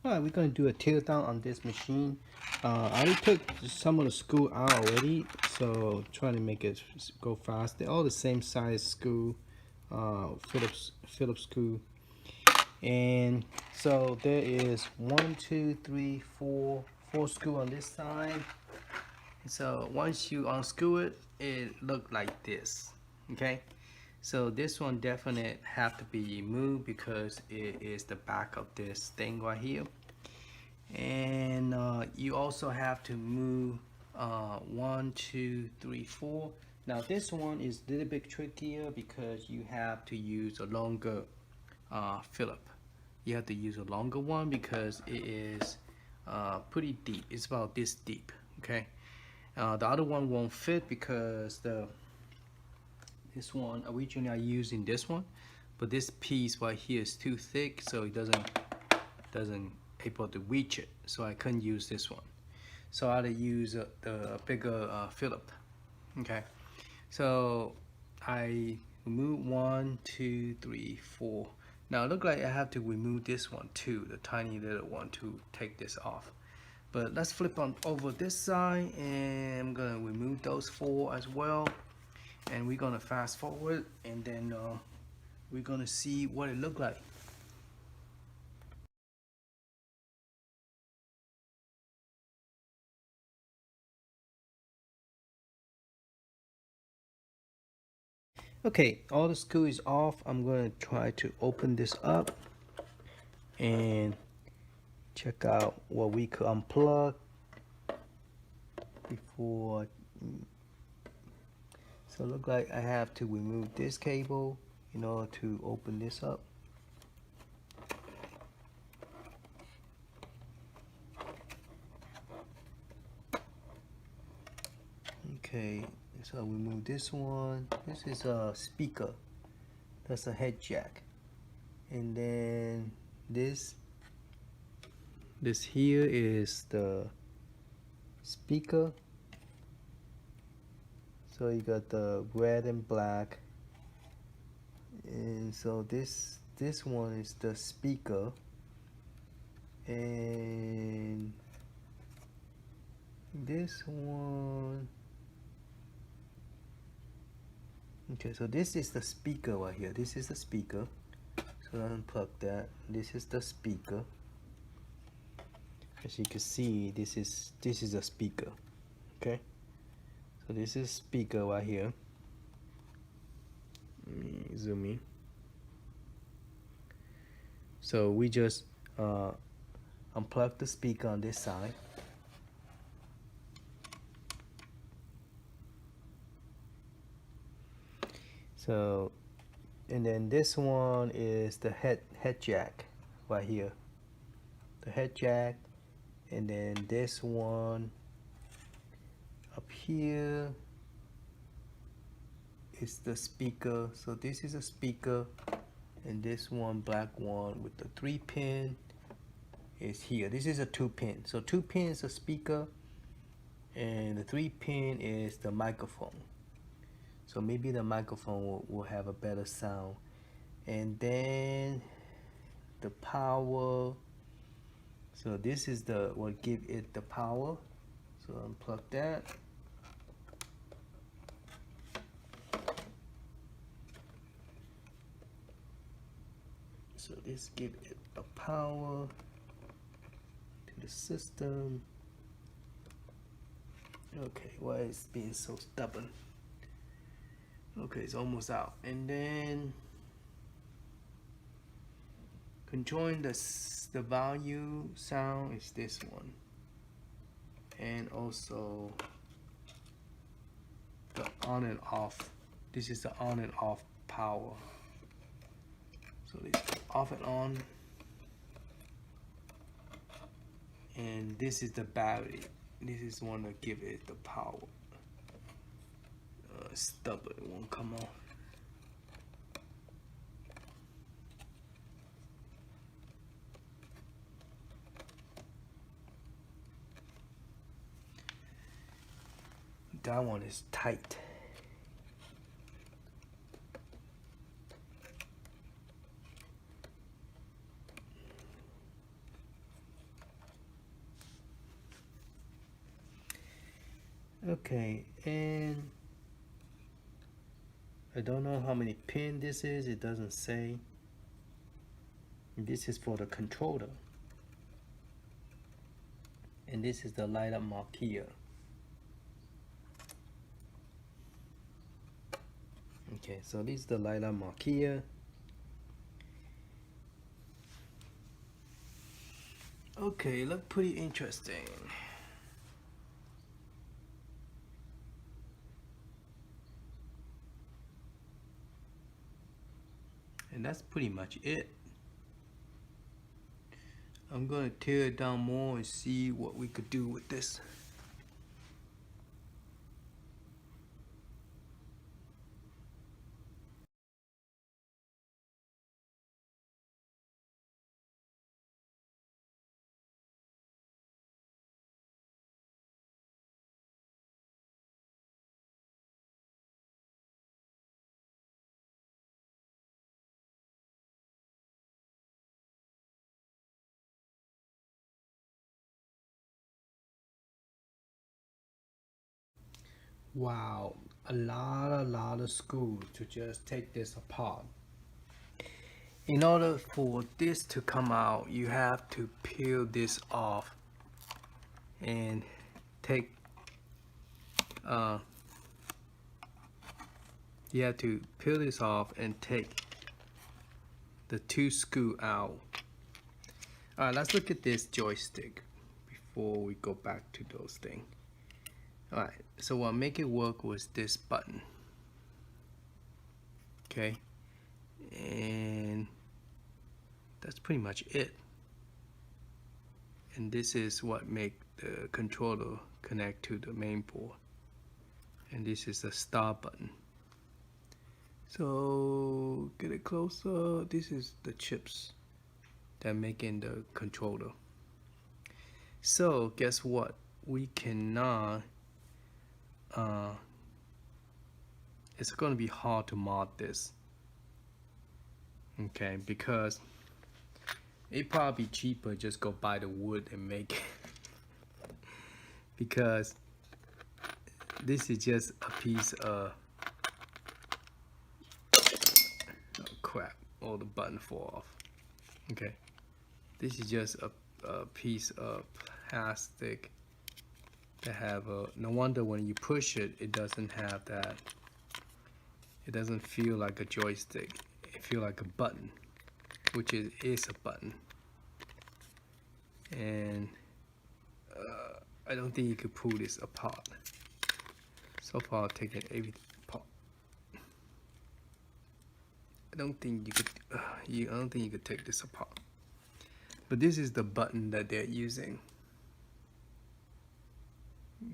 Alright, we're going to do a tear down on this machine. I already took some of the screw out already, so trying to make it go fast. They're all the same size screw, Phillips screw. And so there is 1, 2, 3, 4 screw on this side. So once you unscrew it, it look like this. Okay, so this one definitely have to be moved because it is the back of this thing right here. And you also have to move 1, 2, 3, 4. Now this one is a little bit trickier because you have to use a longer Phillip. You have to use a longer one because it is pretty deep. It's about this deep. Okay, the other one won't fit because this one originally I using this one, but this piece right here is too thick, so it doesn't able to reach it. So I couldn't use this one. So I had to use the bigger Phillip. Okay, so I remove 1, 2, 3, 4. Now it looks like I have to remove this one too, the tiny little one, to take this off. But let's flip on over this side, and I'm gonna remove those 4 as well. And we're gonna fast forward, and then we're gonna see what it looked like. Okay, all the screw is off. I'm gonna try to open this up and check out what we could unplug before. So it looks like I have to remove this cable in order to open this up. Okay, so we move this one. This is a speaker. That's a head jack. And then this here is the speaker. So you got the red and black. And so this one is the speaker. And this one, okay, so this is the speaker right here. This is the speaker. So unplug that. This is the speaker. As you can see, this is a speaker. Okay, so this is speaker right here. Let me zoom in. So we just unplug the speaker on this side. So, and then this one is the head jack right here. The head jack, and then this one up here is the speaker. So this is a speaker, and this one black one with the 3-pin is here. This is a 2-pin. So 2-pin is a speaker, and the 3-pin is the microphone. So maybe the microphone will have a better sound. And then the power. So this is the what give it the power. So unplug that. So this give it a power to the system. Okay, why is it being so stubborn? Okay, it's almost out. And then controlling the value sound is this one, and also the on and off. This is the on and off power. So this off and on, and this is the battery. This is one to give it the power. Stubborn, it won't come off. That one is tight. Okay, and I don't know how many pin this is, it doesn't say. This is for the controller. And this is the light up marquee. Okay, so this is the light up marquee. Okay, look pretty interesting. And that's pretty much it. I'm gonna tear it down more and see what we could do with this. Wow, a lot of screws to just take this apart. In order for this to come out, you have to peel this off and take you have to peel this off and take the two screws out. Alright, let's look at this joystick before we go back to those things. Alright, so what make it work was this button. Okay, and that's pretty much it. And this is what make the controller connect to the main board. And this is the start button. So get it closer. This is the chips that making the controller. So guess what? We cannot. It's going to be hard to mod this. Okay, because it probably cheaper just go buy the wood and make it. Because this is just a piece of oh crap, all the button fall off. Okay, this is just a piece of plastic that have a, no wonder when you push it, it doesn't have that, it doesn't feel like a joystick, it feels like a button, which is a button. And I don't think you could pull this apart. So far I've taken everything apart. I don't think you could I don't think you could take this apart. But this is the button that they're using,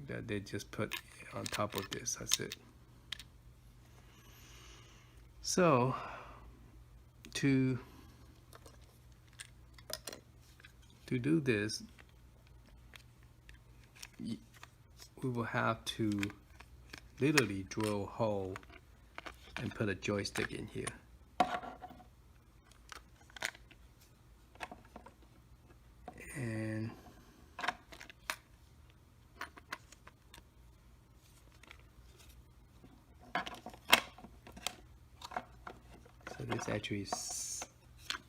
that they just put on top of this. That's it. So to do this, we will have to literally drill a hole and put a joystick in here. And so this actually is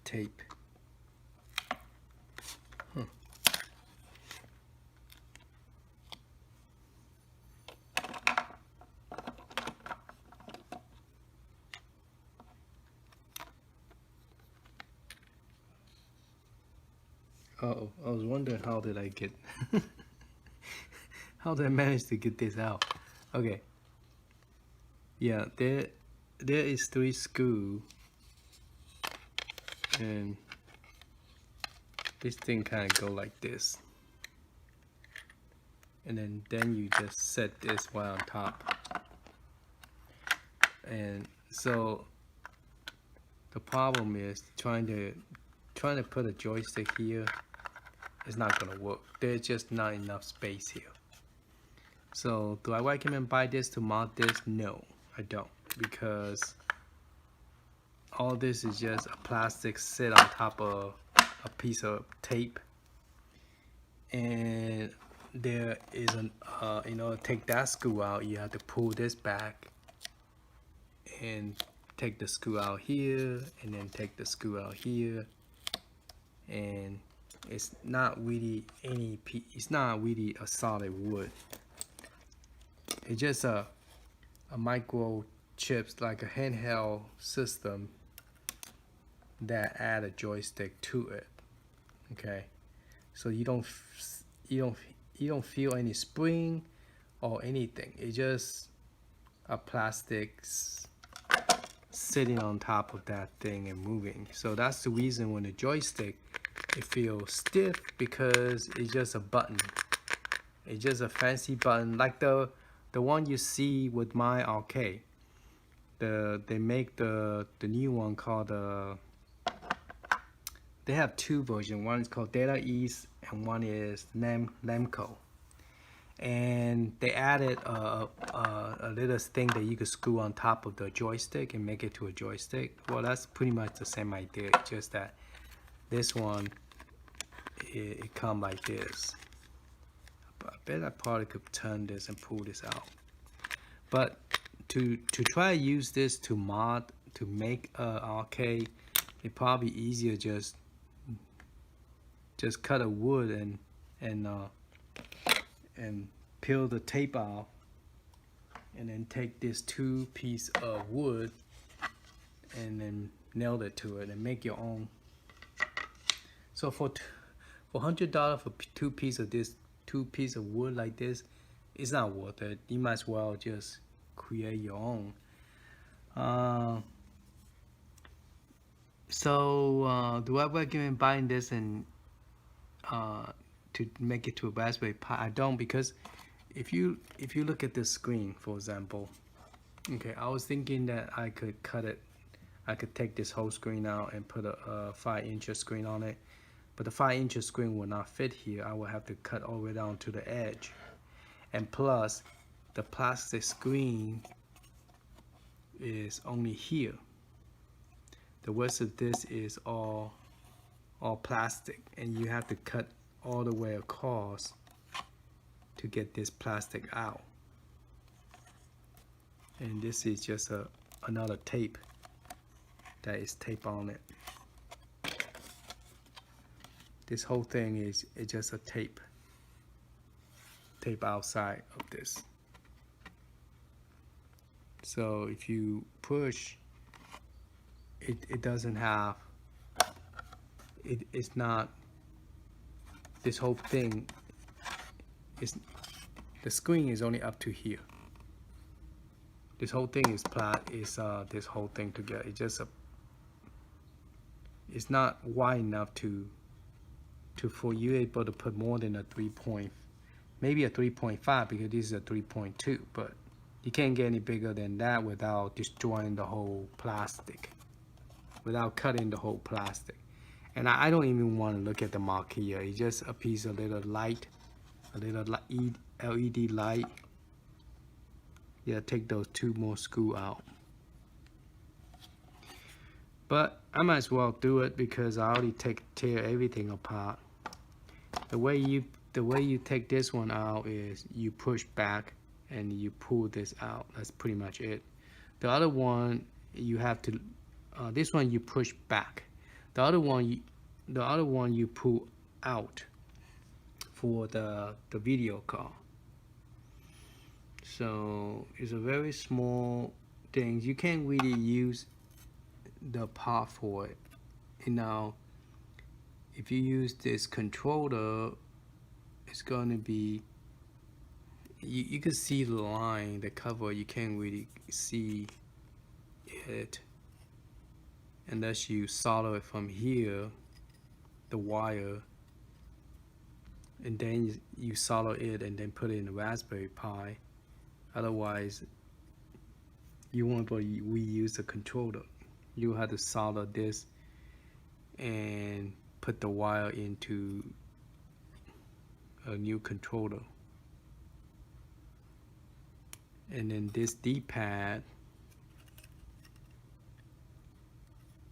tape. Uh-oh, I was wondering how did I get how did I manage to get this out? Okay. Yeah, there is 3 screws, and this thing kind of go like this, and then you just set this right on top. And so the problem is trying to put a joystick here is not gonna work. There's just not enough space here. So do I recommend buy this to mod this? No, I don't, because all this is just a plastic sit on top of a piece of tape, and there is an you know, take that screw out, you have to pull this back and take the screw out here, and then take the screw out here, and it's not really it's not really a solid wood. It's just a microchips, like a handheld system that add a joystick to it. Okay, so you don't feel any spring or anything. It's just a plastic sitting on top of that thing and moving. So that's the reason when the joystick, it feels stiff, because it's just a button. It's just a fancy button, like the one you see with my arcade. They make the new one called they have two versions. One is called Data East and one is Namco. And they added a little thing that you could screw on top of the joystick and make it to a joystick. Well, that's pretty much the same idea, just that this one, it comes like this. I bet I probably could turn this and pull this out. But to try to use this to make an arcade, it's probably easier just cut a wood and peel the tape off, and then take this 2 piece of wood and then nail it to it and make your own. So for $100 for 2 piece of wood like this, it's not worth it. You might as well just create your own. Do I recommend buying this and to make it to a Raspberry Pi? I don't, because if you look at this screen, for example, okay, I was thinking that I could cut it. I could take this whole screen out and put a 5-inch screen on it, but the 5-inch screen will not fit here. I will have to cut all the way down to the edge, and plus the plastic screen is only here. The rest of this is all plastic, and you have to cut all the way across to get this plastic out. And this is just another tape that is taped on it. This whole thing is just a tape outside of this. So if you push, it doesn't have, it's not, this whole thing is, the screen is only up to here. This whole thing is this whole thing together. It's just it's not wide enough for you able to put more than a 3.5, maybe a 3.5, because this is a 3.2, but you can't get any bigger than that without destroying the whole plastic, without cutting the whole plastic. And I don't even want to look at the Marquee. It's just a piece of little light, a little LED light. Yeah, take those 2 more screws out. But I might as well do it because I already tear everything apart. The way you take this one out is you push back and you pull this out. That's pretty much it. The other one you have to, this one you push back. The other one you pull out for the video call. So it's a very small thing. You can't really use the part for it. And now, if you use this controller, it's gonna be, you can see the line, the cover. You can't really see it unless you solder it from here, the wire, and then you solder it and then put it in the Raspberry Pi. Otherwise, you won't reuse the controller. You have to solder this and put the wire into a new controller. And then this D-pad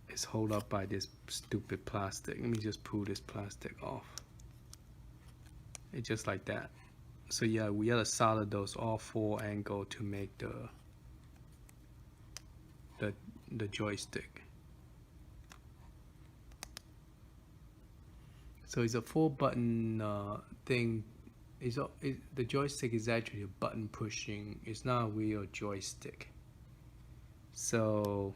is held up by this stupid plastic. Let me just pull this plastic off. It's just like that. So yeah, we gotta solder those all 4 angles to make the joystick. So it's a 4-button thing. The joystick is actually a button pushing. It's not a real joystick. So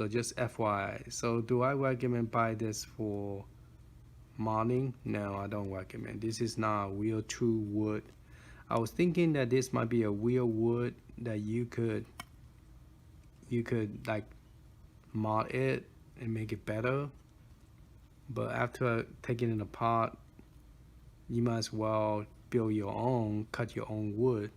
just FYI. So do I recommend buy this for modding? No, I don't recommend. This is not a real true wood. I was thinking that this might be a real wood that you could like mod it and make it better. But after taking it apart, you might as well build your own, cut your own wood.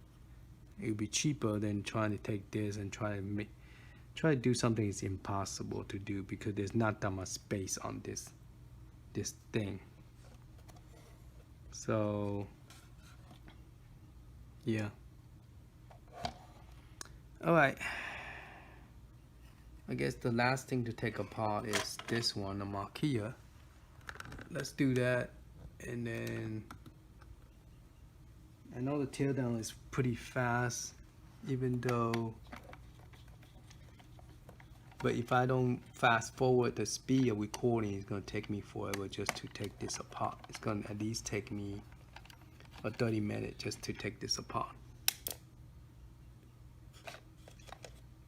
It would be cheaper than trying to take this and try to do something that's impossible to do because there's not that much space on this thing. So yeah. All right. I guess the last thing to take apart is this one, the Marquee. Let's do that, and then I know the teardown is pretty fast, even though. But if I don't fast forward the speed of recording, it's gonna take me forever just to take this apart. It's gonna at least take me a 30 minutes just to take this apart.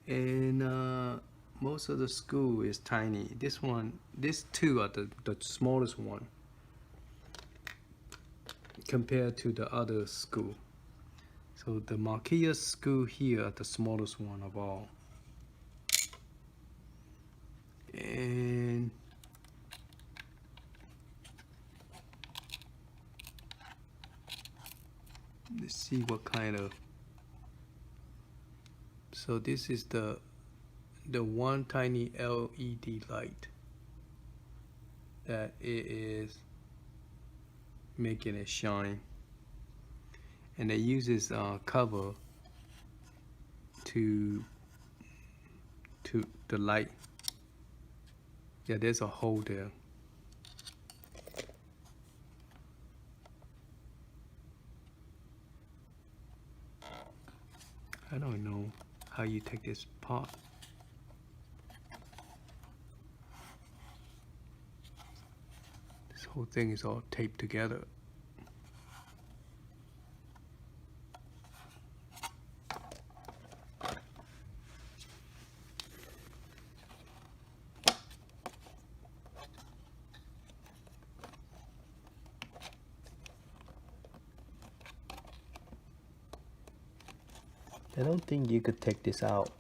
And most of the screw is tiny. These two are the smallest one compared to the other screw. So the Marquee screw here are the smallest one of all. And let's see what kind of. So this is the one tiny LED light that it is making it shine, and it uses cover to the light. Yeah, there's a hole there. I don't know how you take this apart. This whole thing is all taped together. I don't think you could take this out.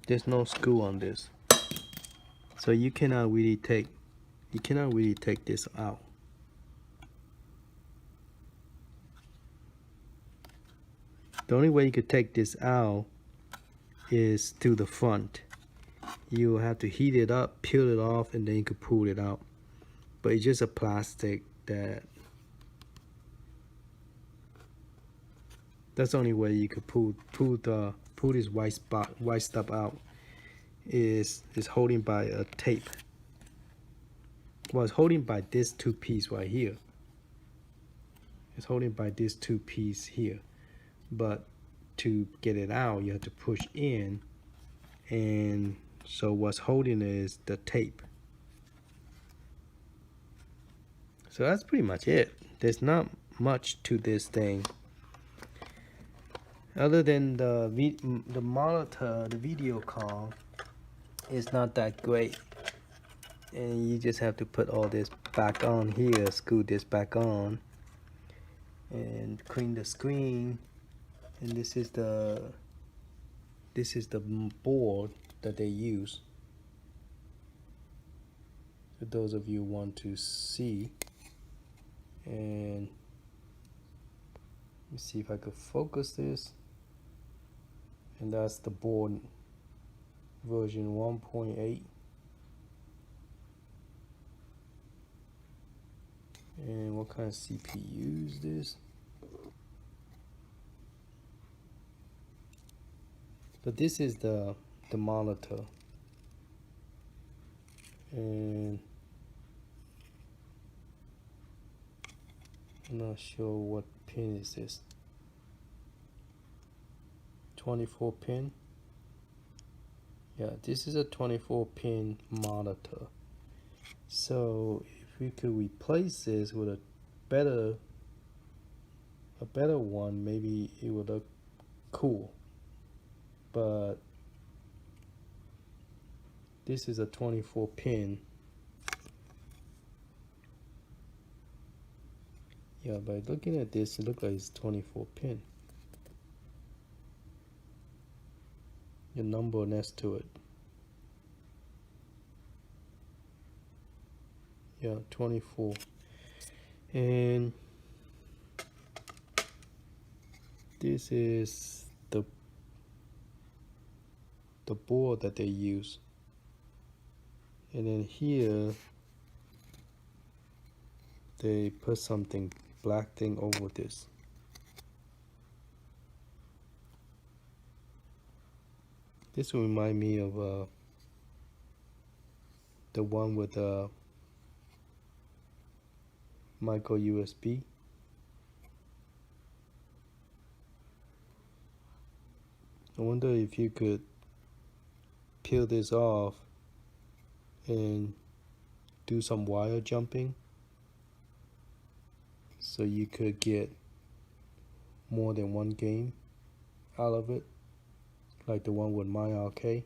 There's no screw on this, so you cannot really take this out. The only way you could take this out is to the front. You have to heat it up, peel it off, and then you could pull it out. But it's just a plastic that's the only way you could pull this white stuff out is holding by a tape. Well, it's holding by this 2 piece right here. It's holding by this 2 piece here. But to get it out, you have to push in, and so what's holding it is the tape. So that's pretty much it. There's not much to this thing other than the monitor. The video call is not that great, and you just have to put all this back on here, screw this back on, and clean the screen. And this is the board that they use. For those of you who want to see, and let me see if I could focus this. And that's the board version 1.8. And what kind of CPU is this? But this is the monitor, and I'm not sure what pin is this. 24 pin. Yeah, this is a 24 pin monitor. So if we could replace this with a better one, maybe it would look cool. But this is a 24 pin. Yeah, by looking at this, it looks like it's 24 pin. Your number next to it. Yeah, 24. And this is the board that they use. And then here they put something black thing over this. This will remind me of the one with micro USB. I wonder if you could peel this off and do some wire jumping so you could get more than one game out of it, like the one with my arcade.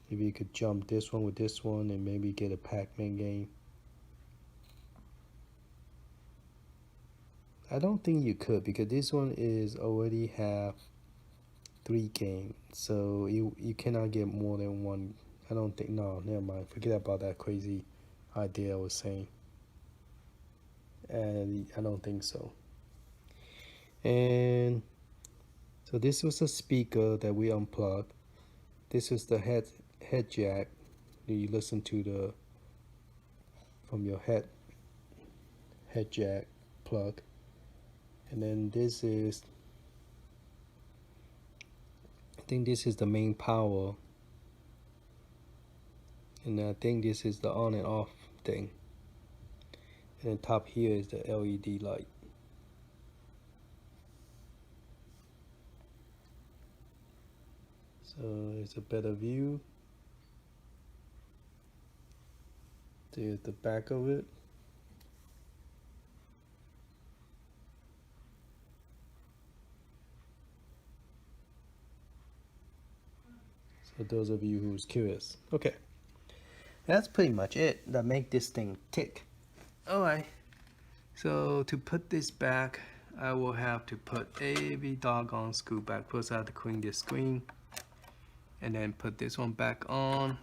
Maybe you could jump this one with this one and maybe get a Pac-Man game. I don't think you could, because this one is already have 3 games, so you cannot get more than one. I don't think. No, never mind, forget about that crazy idea I was saying. And I don't think so. And so this was a speaker that we unplugged. This is the head jack that you listen to from your head jack plug. And then this is, I think this is the main power, and I think this is the on and off thing. And then top here is the LED light. So it's a better view. There's the back of it. For those of you who's curious. Okay, that's pretty much it that make this thing tick. Alright, so to put this back, I will have to put every doggone screw back. First I have to clean this screen, and then put this one back on,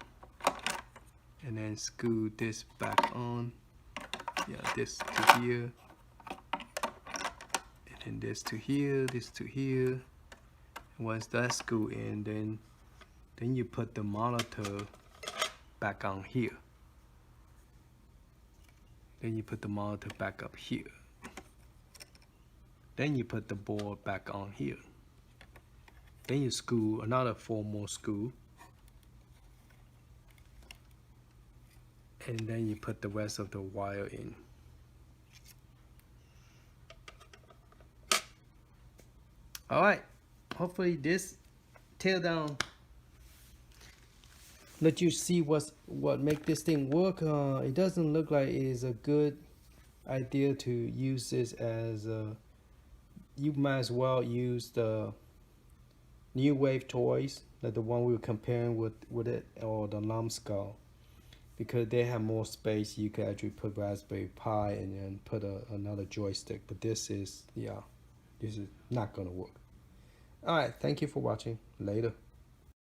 and then screw this back on. Yeah, this to here, and then this to here, this to here. And once that's screwed in, then you put the monitor back on here. Then you put the monitor back up here. Then you put the board back on here. Then you screw another 4 more screw. And then you put the rest of the wire in. Alright, hopefully this tear down let you see what make this thing work. It doesn't look like it is a good idea to use this as you might as well use the New Wave toys, like the one we were comparing with it, or the Numbskull, because they have more space. You could actually put Raspberry Pi and then put another joystick, but this is, yeah, this is not gonna work. Alright, thank you for watching. Later.